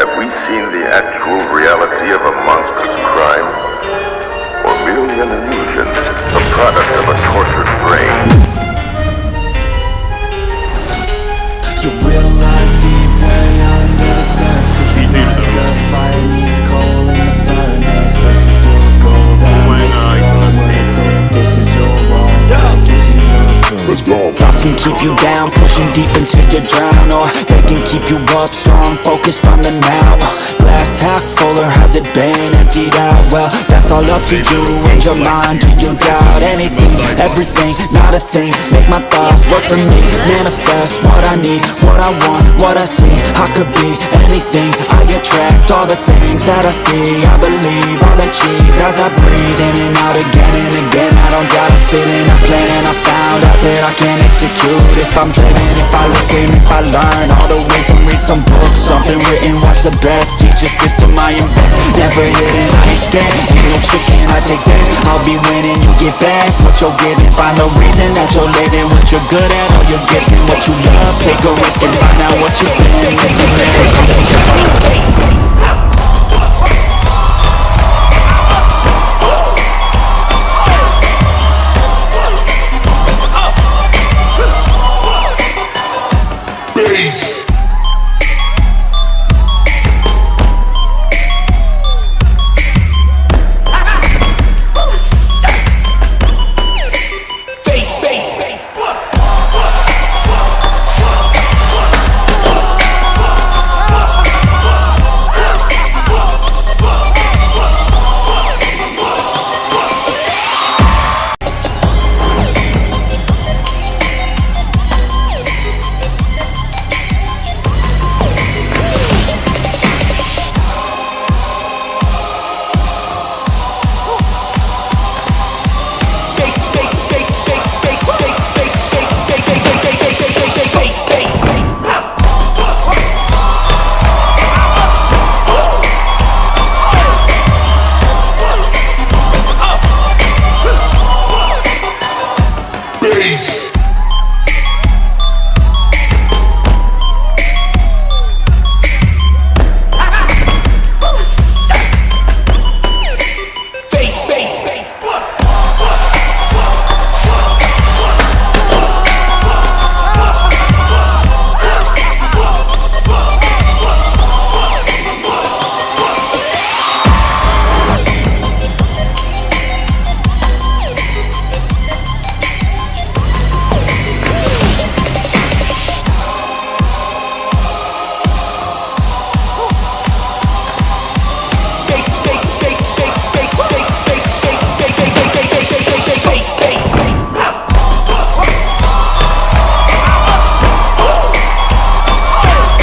Have we seen the actual reality of a monstrous crime? Or merely an illusion, the product of a tortured brain? You realize deep way under the surface, like a fire needs coal in the furnace. This is your goal that makes it all worth it. This is your wall that gives you your proof. Let's go. Thoughts can keep you down, pushing deep until you drown, or they can keep you up strong, focused on the now. Glass half full, or has it been emptied out? Well, that's all up to you and your mind. Do you doubt anything, everything, not a thing? Make my thoughts work for me, manifest what I need, what I want, what I see. I could be anything, I attract all the things that I see. I believe I'll achieve as I breathe in and out again and again. I don't doubt, I sit and I plan. I found out that I can execute if I'm driven, if I listen, if I learn all the wisdom. Read some books, something written, watch the best. Teach a system I invest, never hidden, I ain't scared. Ain't no chicken, I take that. I'll be winning, you get back what you're giving. Find the reason that you're living, what you're good at, all your gifts and what you love. Take a risk and find out what you've been missing.